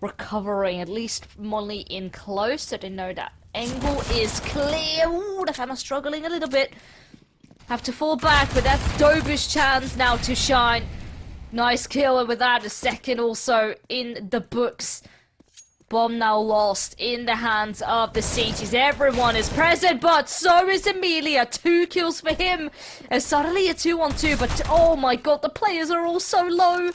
recovering, at least Molly in close, so they know that angle is clear. Ooh, the fan are struggling a little bit. Have to fall back, but that's Dobu's chance now to shine. Nice kill, and with that, a second also in the books. Bomb now lost in the hands of the CTs. Everyone is present, but so is Amelia. 2 kills for him. And suddenly a 2-on-2, but oh my god, the players are all so low.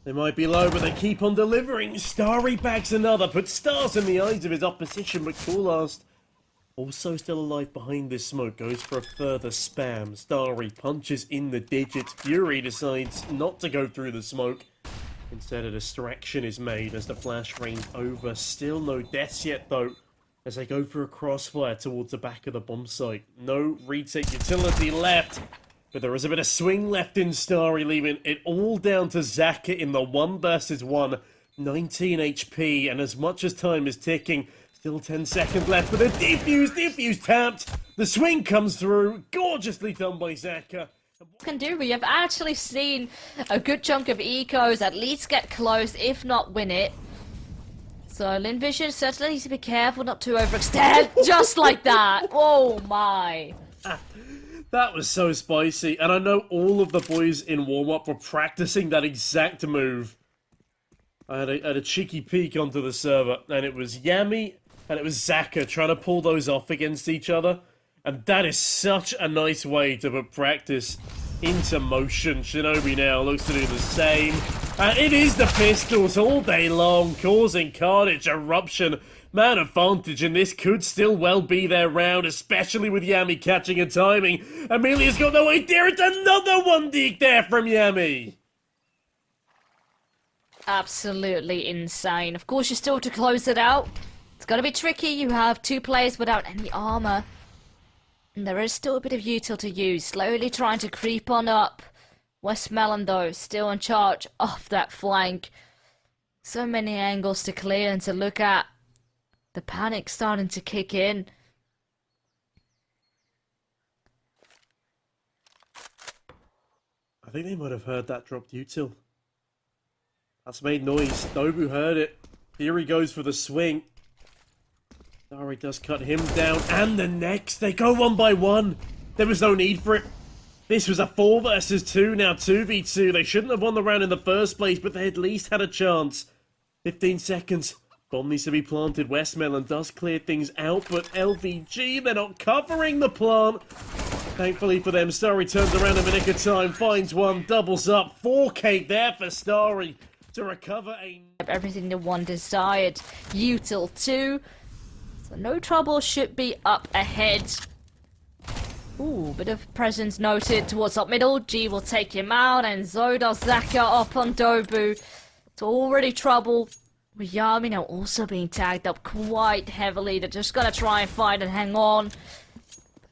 They might be low, but they keep on delivering. Starry bags another, puts stars in the eyes of his opposition, but Coolast, also still alive behind this smoke, goes for a further spam. Starry punches in the digits. Fury decides not to go through the smoke. Instead, a distraction is made as the flash rains over. Still no deaths yet, though, as they go for a crossfire towards the back of the bomb site. No retake utility left, but there is a bit of swing left in Starry, leaving it all down to Zaka in the 1 versus 1. 19 HP, and as much as time is ticking, still 10 seconds left with a defuse tapped. The swing comes through, gorgeously done by Zaka. Can do. We have actually seen a good chunk of ecos at least get close, if not win it. So Lynn Vision certainly needs to be careful not to overextend. Just like that. Oh my. That was so spicy, and I know all of the boys in warm-up were practicing that exact move. I had a cheeky peek onto the server, and it was Yami and it was Zaka trying to pull those off against each other. And that is such a nice way to put practice into motion. Shinobi now looks to do the same. And it is the pistols all day long, causing carnage, eruption, man advantage, and this could still well be their round, especially with Yami catching and timing. Amelia's got no idea, it's another 1 deke there from Yami! Absolutely insane. Of course, you're still to close it out. It's gonna be tricky. You have 2 players without any armor. And there is still a bit of util to use. Slowly trying to creep on up. Westmelon, though, still in charge of that flank. So many angles to clear and to look at. The panic starting to kick in. I think they might have heard that dropped util. That's made noise. Nobu heard it. Here he goes for the swing. Dari does cut him down, and the next. They go 1 by 1. There was no need for it. This was a 4 versus 2, now 2v2. They shouldn't have won the round in the first place, but they at least had a chance. 15 seconds. Bomb needs to be planted. Westmelon does clear things out, but LVG, they're not covering the plant. Thankfully for them, Starry turns around in the nick of time, finds one, doubles up. 4k there for Starry to recover everything the one desired. Util 2. So no trouble should be up ahead. Ooh, bit of presence noted towards up middle. G will take him out, and Zoda Zaka up on Dobu. It's already trouble. With Yami now also being tagged up quite heavily. They're just gonna try and fight and hang on.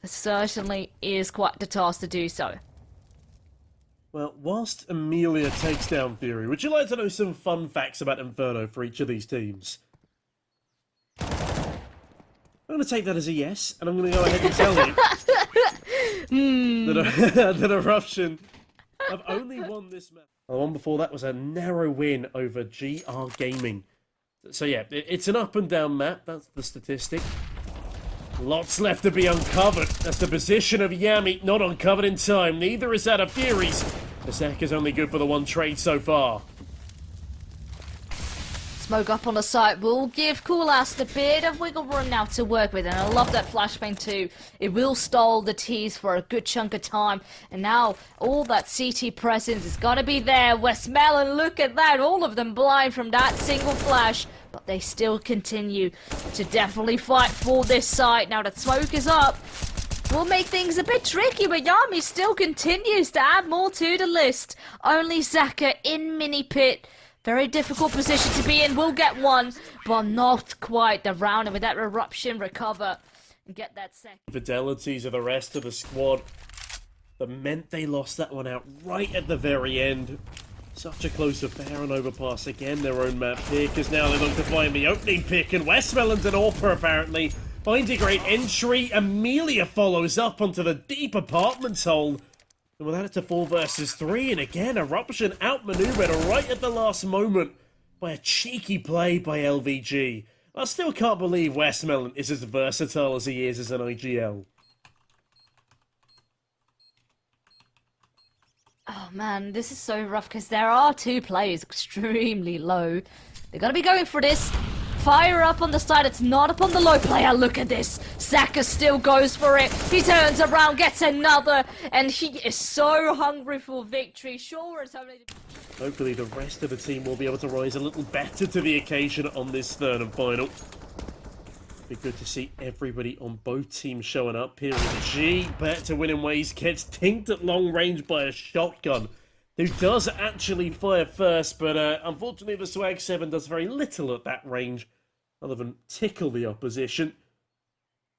It certainly is quite the task to do so. Well, whilst Amelia takes down Fury, would you like to know some fun facts about Inferno for each of these teams? I'm going to take that as a yes, and I'm going to go ahead and tell you that Eruption have only won this match. The one before that was a narrow win over GR Gaming. So yeah, it's an up and down map, that's the statistic. Lots left to be uncovered. That's the position of Yami, not uncovered in time. Neither is that of Fury's. The Zek is only good for the 1 trade so far. Smoke up on the site will give Coolast a bit of wiggle room now to work with, and I love that flashbang too. It will stall the tease for a good chunk of time, and now all that CT presence is gonna be there. Westmelon, look at that, all of them blind from that single flash, but they still continue to definitely fight for this site. Now that smoke is up, will make things a bit tricky, but Yami still continues to add more to the list. Only Zaka in mini pit. Very difficult position to be in. Will get one, but not quite the round. And with that eruption, recover and get that second. Fidelities of the rest of the squad that meant they lost that one out right at the very end. Such a close affair on overpass. Again, their own map pick, as now they look to find the opening pick. And Westmelon's an AWPer apparently. Finds a great entry. Amelia follows up onto the deep apartments hole. And with that, it's a 4 versus 3, and again, Eruption outmaneuvered right at the last moment. by a cheeky play by LVG. I still can't believe Westmelon is as versatile as he is as an IGL. Oh man, this is so rough because there are two players extremely low. They're gonna be going for this. Fire up on the side, it's not up on the low player. Look at this. Zaka still goes for it. He turns around, gets another, and he is so hungry for victory. Sure, it's only... Hopefully the rest of the team will be able to rise a little better to the occasion on this third and final. Be good to see everybody on both teams showing up here with G. Bet to win in ways gets tinked at long range by a shotgun, who does actually fire first, but unfortunately the Swag 7 does very little at that range, other than tickle the opposition.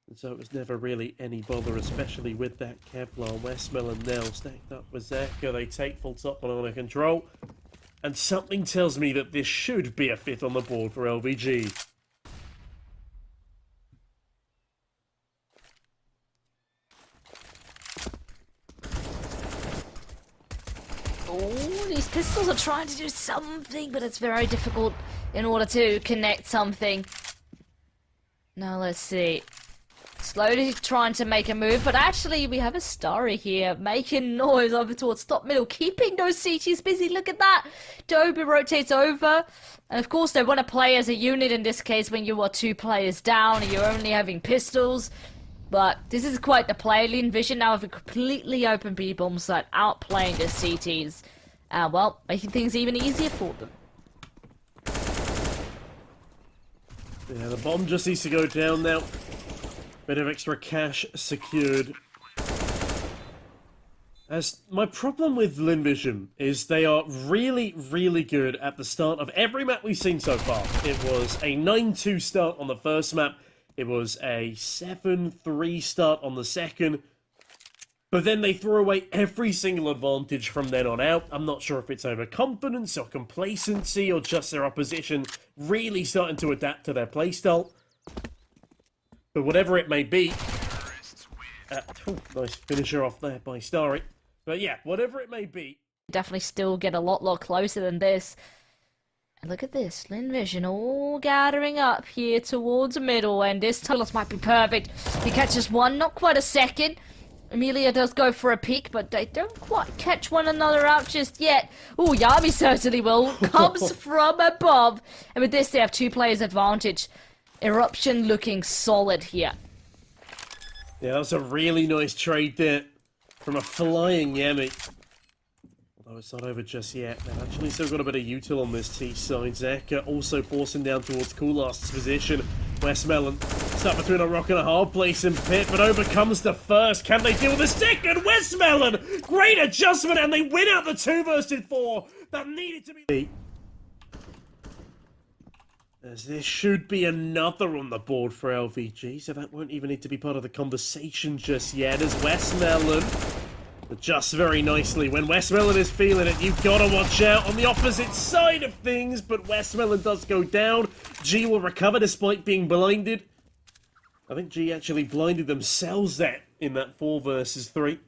And so it was never really any bother, especially with that Kevlar. Westmelon now stacked up with Zeka. They take full top one under control. And something tells me that this should be a fifth on the board for LVG. Oh, these pistols are trying to do something, but it's very difficult in order to connect something. Now let's see. Slowly trying to make a move, but actually we have a Starry here making noise over towards top middle, keeping those CTs busy. Look at that. Dobie rotates over, and of course they want to play as a unit in this case when you are two players down and you're only having pistols. But this is quite the play. Lynn Vision now have a completely open B-bomb site, outplaying the CTs. Well, making things even easier for them. Yeah, the bomb just needs to go down now. Bit of extra cash secured. As my problem with Lynn Vision is they are really, really good at the start of every map we've seen so far. It was a 9-2 start on the first map. It was a 7-3 start on the second. But then they threw away every single advantage from then on out. I'm not sure if it's overconfidence or complacency or just their opposition really starting to adapt to their playstyle. But whatever it may be... nice finisher off there by Starry. But yeah, whatever it may be... Definitely still get a lot closer than this. And look at this, Lynn Vision all gathering up here towards the middle, and this Tullus might be perfect. He catches one, not quite a second. Amelia does go for a peek, but they don't quite catch one another out just yet. Oh, Yami certainly will. Comes from above. And with this, they have two players advantage. Eruption looking solid here. Yeah, that was a really nice trade there from a flying Yami. Although it's not over just yet. They've actually still got a bit of util on this T side. Zeka also forcing down towards Coolast's position. Westmelon stuck between a rock and a hard place in pit, but overcomes the first. Can they deal with the second? Westmelon! Great adjustment, and they win out the 2 versus 4 that needed to be... As this should be another on the board for LVG, so that won't even need to be part of the conversation just yet, as Westmelon adjusts very nicely. When Westmelon is feeling it, you've got to watch out on the opposite side of things, but Westmelon does go down. G will recover despite being blinded. I think G actually blinded themselves there in that 4 versus 3.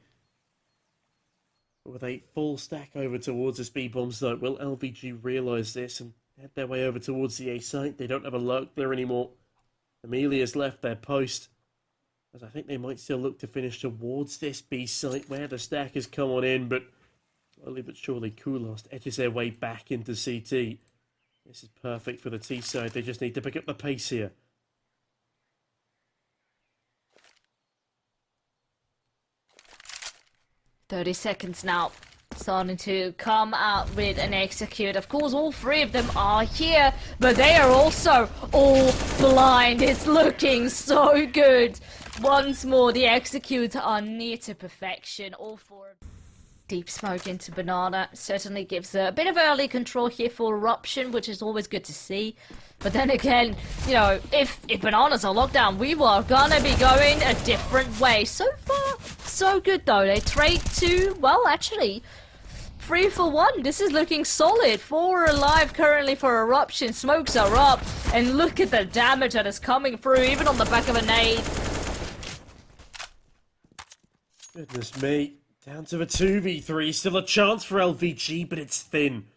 With a full stack over towards the speed bombs though, will LVG realise this and head their way over towards the A site? They don't have a lurk there anymore. Amelia's left their post, as I think they might still look to finish towards this B site where the stack has come on in, but slowly but surely Coolast edges their way back into CT. This is perfect for the T side. They just need to pick up the pace here. "30 seconds now." Starting to come out with an execute. Of course, all 3 of them are here, but they are also all blind. It's looking so good. Once more, the executes are near to perfection. All 4. Deep smoke into Banana certainly gives a bit of early control here for Eruption, which is always good to see. But then again, you know, if Bananas are locked down, we were gonna be going a different way. So far, so good though. They trade 2, well, actually, 3 for 1. This is looking solid. 4 alive currently for Eruption. Smokes are up, and look at the damage that is coming through, even on the back of a nade. Goodness me. Down to the 2v3. Still a chance for LVG, but it's thin.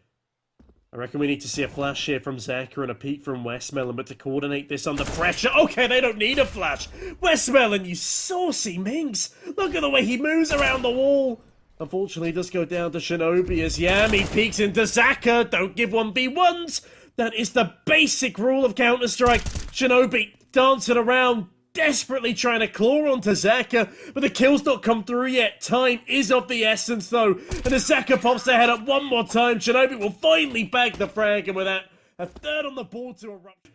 I reckon we need to see a flash here from Zaka and a peek from Westmelon, but to coordinate this under pressure... Okay, they don't need a flash! Westmelon, you saucy minx! Look at the way he moves around the wall! Unfortunately, it does go down to Shinobi as Yami peeks into Zaka. Don't give 1v1s! That is the basic rule of Counter-Strike. Shinobi dancing around, desperately trying to claw onto Zaka, but the kill's not come through yet. Time is of the essence, though, and as Zaka pops their head up one more time, Shinobi will finally bag the frag, and with that, a third on the board to erupt.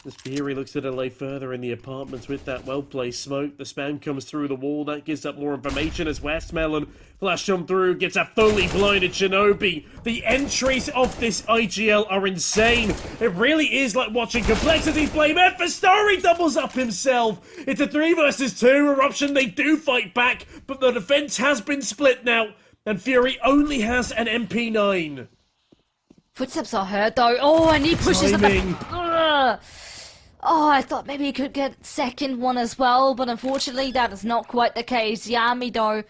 As Fury looks to delay further in the apartments with that well-placed smoke, the spam comes through the wall. That gives up more information as Westmelon flashed on through, gets a fully blinded Shinobi. The entries of this IGL are insane. It really is like watching Complexity play. Story doubles up himself. It's a 3 versus 2 eruption. They do fight back, but the defense has been split now, and Fury only has an MP9. Footsteps are heard though. Oh, and he pushes Timing. Oh, I thought maybe he could get second one as well, but unfortunately that is not quite the case. Yami, though,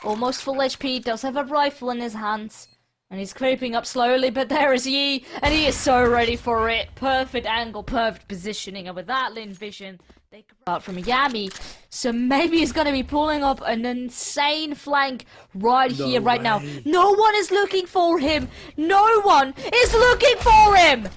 almost full HP, does have a rifle in his hands, and he's creeping up slowly, but there is Yi, and he is so ready for it. Perfect angle, perfect positioning, and with that Lynn vision, they come out from Yami, so maybe he's going to be pulling up an insane flank right here, right now. No one is looking for him. No one is looking for him.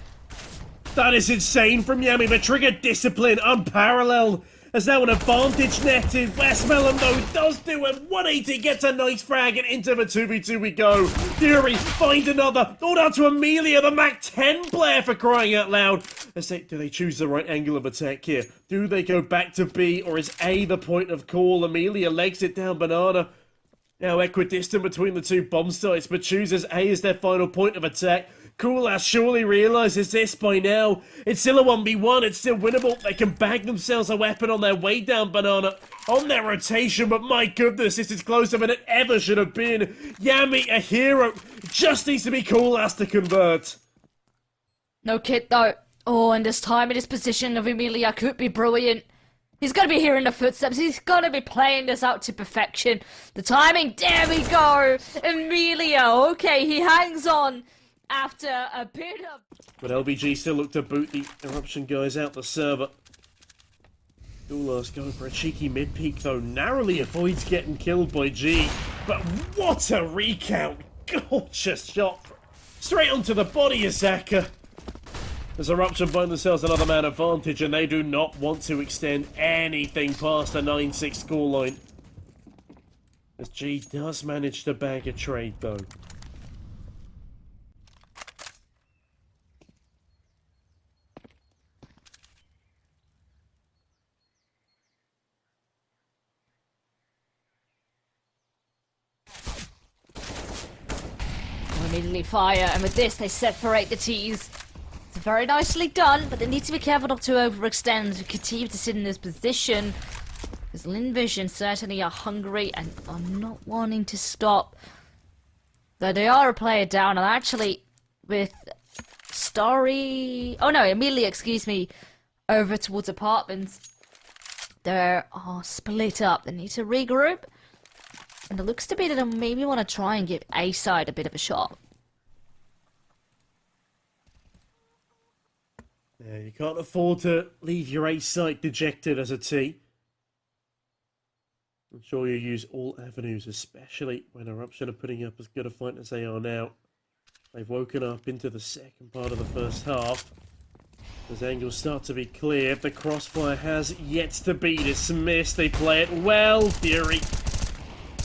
That is insane from Yami, but trigger discipline unparalleled. As now an advantage netted. Westmelon, though, does do a 180, gets a nice frag, and into the 2v2 we go. Fury, find another. All down to Amelia, the Mac 10 player, for crying out loud. Do they choose the right angle of attack here? Do they go back to B, or is A the point of call? Amelia legs it down Banana. Now equidistant between the two bomb sites, but chooses A as their final point of attack. Koolass surely realises this by now. It's still a 1v1, it's still winnable. They can bag themselves a weapon on their way down Banana, on their rotation, but my goodness, this is closer than it ever should have been. Yami, a hero, just needs to be Koolass to convert. No kid though. Oh, and this time in his position of Emilia could be brilliant. He's going to be hearing the footsteps. He's going to be playing this out to perfection. The timing, there we go. Emilia, okay, he hangs on. After a bit of... But LBG still look to boot the Eruption guys out the server. Koolass going for a cheeky mid-peak, though narrowly avoids getting killed by G. But what a recount! Gorgeous shot! Straight onto the body of Zaka. As Eruption find themselves another man advantage, and they do not want to extend anything past a 9-6 scoreline. As G does manage to bag a trade, though. Immediately fire, and with this they separate the T's. It's very nicely done, but they need to be careful not to overextend to continue to sit in this position, because Lynn Vision certainly are hungry and are not wanting to stop. Though they are a player down, and actually with Amelia, excuse me, over towards apartments, they are split up. They need to regroup. And it looks to be that I maybe want to try and give A side a bit of a shot. Yeah, you can't afford to leave your A side dejected as a T. I'm sure you use all avenues, especially when Eruption are putting up as good a fight as they are now. They've woken up into the second part of the first half. As angles start to be clear, the crossfire has yet to be dismissed. They play it well, Fury.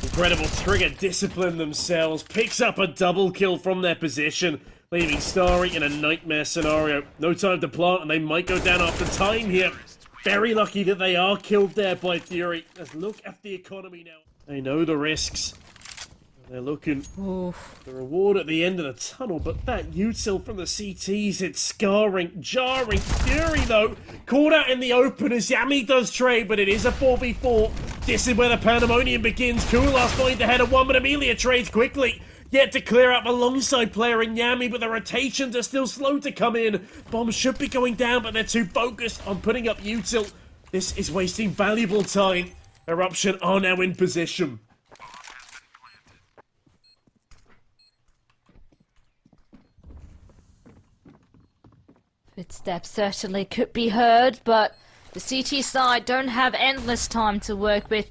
Incredible trigger discipline themselves, picks up a double kill from their position, leaving Starry in a nightmare scenario. No time to plant, and they might go down after time here. Very lucky that they are killed there by Fury. Let's look at the economy now. They know the risks. They're looking for the reward at the end of the tunnel, but that util from the CTs, it's scarring, jarring. Fury, though, caught out in the open as Yami does trade, but it is a 4v4. This is where the pandemonium begins. Koolass find ahead of one, but Amelia trades quickly. Yet to clear up alongside player in Yami, but the rotations are still slow to come in. Bombs should be going down, but they're too focused on putting up util. This is wasting valuable time. Eruption are now in position. Footsteps certainly could be heard, but the CT side don't have endless time to work with.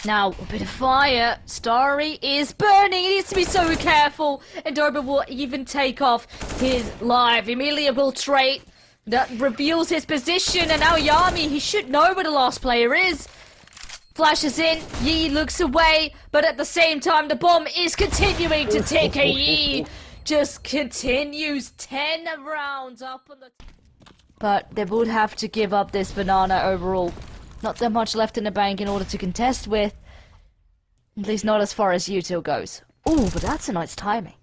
Now, a bit of fire. Starry is burning. He needs to be so careful. And Dober will even take off his live. Emilia will trade. That reveals his position. And now Yami, he should know where the last player is. Flashes in. Yi looks away. But at the same time, the bomb is continuing to tick. Yi just continues 10 rounds up on the... But they would have to give up this banana overall. Not that much left in the bank in order to contest with. At least not as far as util goes. Ooh, but that's a nice timing.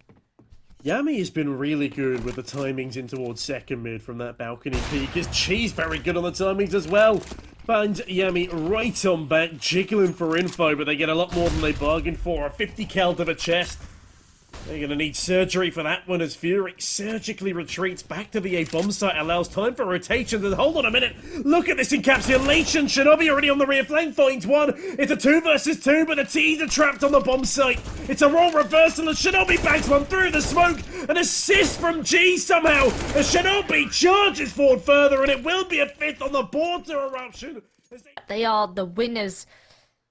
Yami has been really good with the timings in towards second mid from that balcony peak. His Chi's very good on the timings as well. Finds Yami right on back, jiggling for info, but they get a lot more than they bargained for. A 50 cal to the chest. They're going to need surgery for that one as Fury surgically retreats back to the A bomb site, allows time for rotation. And hold on a minute, look at this encapsulation. Shinobi already on the rear flank, finds one. It's a 2 versus 2, but the T's are trapped on the bomb site. It's a raw reversal as Shinobi bangs one through the smoke. An assist from G somehow as Shinobi charges forward further, and it will be a 5th on the board to Eruption. They are the winners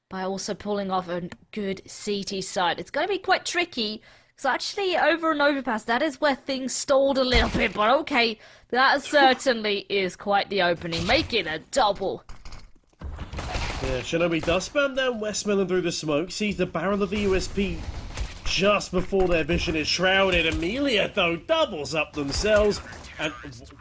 by also pulling off a good CT side. It's going to be quite tricky. So actually, over and overpass, that is where things stalled a little bit, but okay, that certainly is quite the opening. Make it a double. Yeah, Shinobi does spam down Westmelon through the smoke, sees the barrel of the USP just before their vision is shrouded. Amelia, though, doubles up themselves, and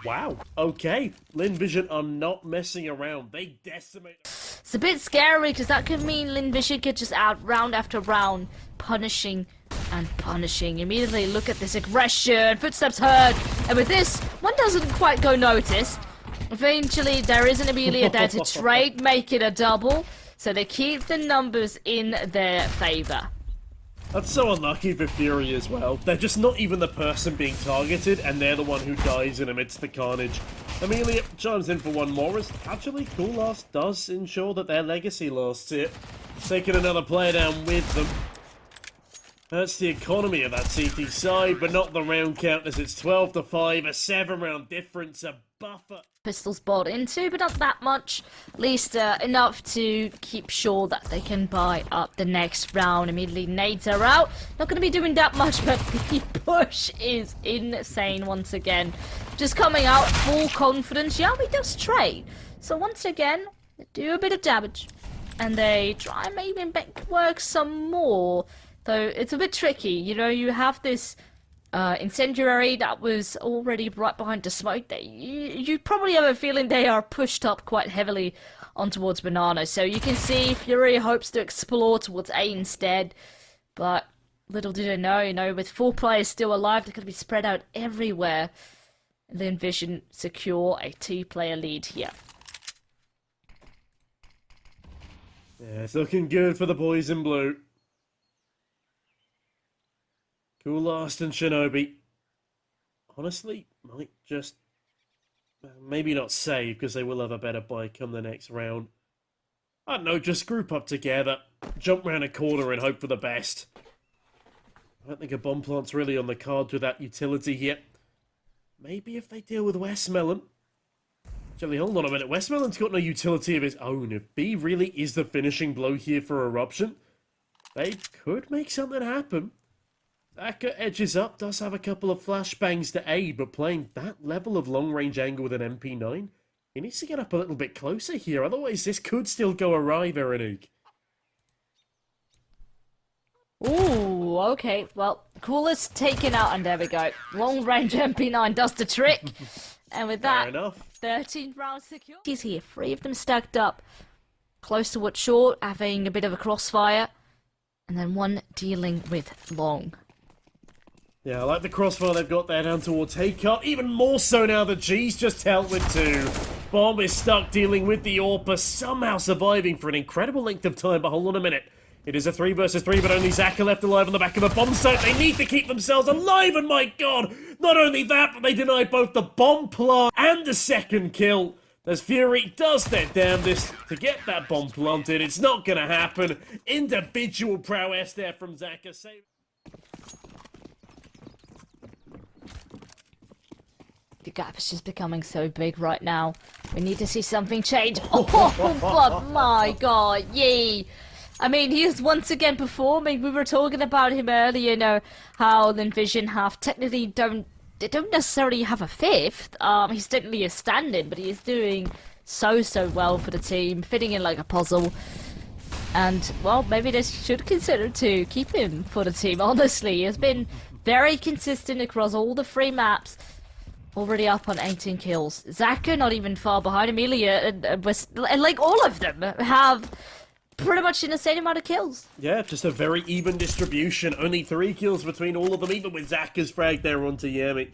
wow, okay, Lynn Vision are not messing around. They decimate. It's a bit scary, because that could mean Lynn Vision could just out round after round, punishing and punishing. Immediately look at this aggression, footsteps heard, and with this, one doesn't quite go noticed. Eventually, there is an Amelia there to trade, make it a double, so they keep the numbers in their favour. That's so unlucky for Fury as well. They're just not even the person being targeted, and they're the one who dies in amidst the carnage. Amelia chimes in for one more, as actually Cool Last does ensure that their legacy lasts here. Taking another player down with them. Hurts the economy of that CT side, but not the round count as it's 12-5, a 7-round difference, a buffer. Pistols bought into, but not that much. At least enough to keep sure that they can buy up the next round. Immediately nades are out. Not going to be doing that much, but the push is insane once again. Just coming out full confidence. Yami does trade. So once again, they do a bit of damage. And they try and maybe make work some more. Though it's a bit tricky, you know, you have this incendiary that was already right behind the smoke. You probably have a feeling they are pushed up quite heavily on towards Banana. So you can see Fury hopes to explore towards A instead. But little do they know, you know, with 4 players still alive, they're going to be spread out everywhere. And then Vision secure a 2-player lead here. Yeah, it's looking good for the boys in blue. Cool Last and Shinobi, honestly, might just, maybe not save, because they will have a better buy come the next round. I don't know, just group up together, jump round a corner and hope for the best. I don't think a bomb plant's really on the cards with that utility here. Maybe if they deal with Westmelon. Actually, hold on a minute, Westmelon's got no utility of his own. If B really is the finishing blow here for Eruption, they could make something happen. Aka edges up, does have a couple of flashbangs to aid, but playing that level of long-range angle with an MP9, he needs to get up a little bit closer here, otherwise this could still go awry, Veronique. Ooh, okay, well, Coolest taken out, and there we go. Long-range MP9 does the trick. And with that, 13 rounds secure. He's here, 3 of them stacked up. Close to what's short, having a bit of a crossfire. And then 1 dealing with long. Yeah, I like the crossfire they've got there down towards Haycut. Even more so now that G's just held with 2. Bomb is stuck dealing with the Orpa, somehow surviving for an incredible length of time. But hold on a minute. It is a 3 versus 3, but only Zaka left alive on the back of a bomb site. They need to keep themselves alive, and my god! Not only that, but they deny both the bomb plant and the second kill. As Fury does their damnedest to get that bomb planted. It's not going to happen. Individual prowess there from Zaka. The gap is just becoming so big right now. We need to see something change. Oh, but my god, yay! I mean, he is once again performing. We were talking about him earlier, you know, how Lynn Vision have technically don't necessarily have a fifth. He's technically a stand-in, but he is doing so well for the team, fitting in like a puzzle. And, well, maybe they should consider to keep him for the team, honestly. He has been very consistent across all the 3 maps. Already up on 18 kills. Zaka not even far behind. Amelia and like all of them have pretty much an insane amount of kills. Yeah, just a very even distribution. Only 3 kills between all of them, even with Zaka's frag there onto Yami.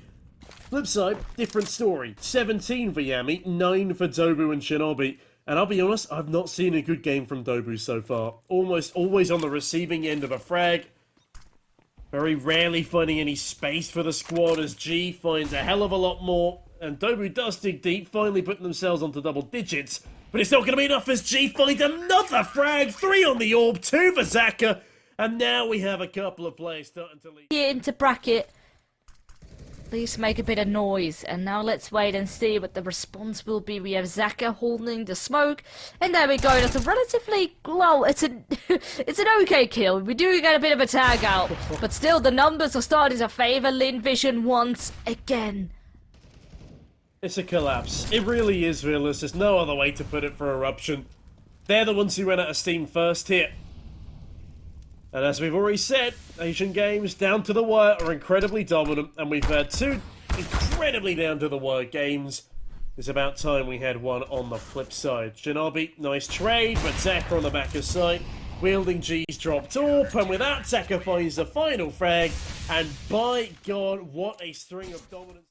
Flip side, different story. 17 for Yami, 9 for Dobu and Shinobi. And I'll be honest, I've not seen a good game from Dobu so far. Almost always on the receiving end of a frag. Very rarely finding any space for the squad as G finds a hell of a lot more. And Dobu does dig deep, finally putting themselves onto double digits. But it's not going to be enough as G finds another frag. 3 on the orb, 2 for Zaka. And now we have a couple of players starting to leave. Get into bracket. Please make a bit of noise. And now let's wait and see what the response will be. We have Zaka holding the smoke. And there we go. That's a relatively, well, it's an okay kill. We do get a bit of a tag out. But still, the numbers are starting to favor Lynn Vision once again. It's a collapse. It really is, Villas. There's no other way to put it for Eruption. They're the ones who ran out of steam first here. And as we've already said, Asian games down to the wire are incredibly dominant, and we've had 2 incredibly down to the wire games. It's about time we had one on the flip side. Shinobi, nice trade, but Zaka on the back of sight, wielding G's dropped off, and with that, Zaka finds the final frag, and by God, what a string of dominance.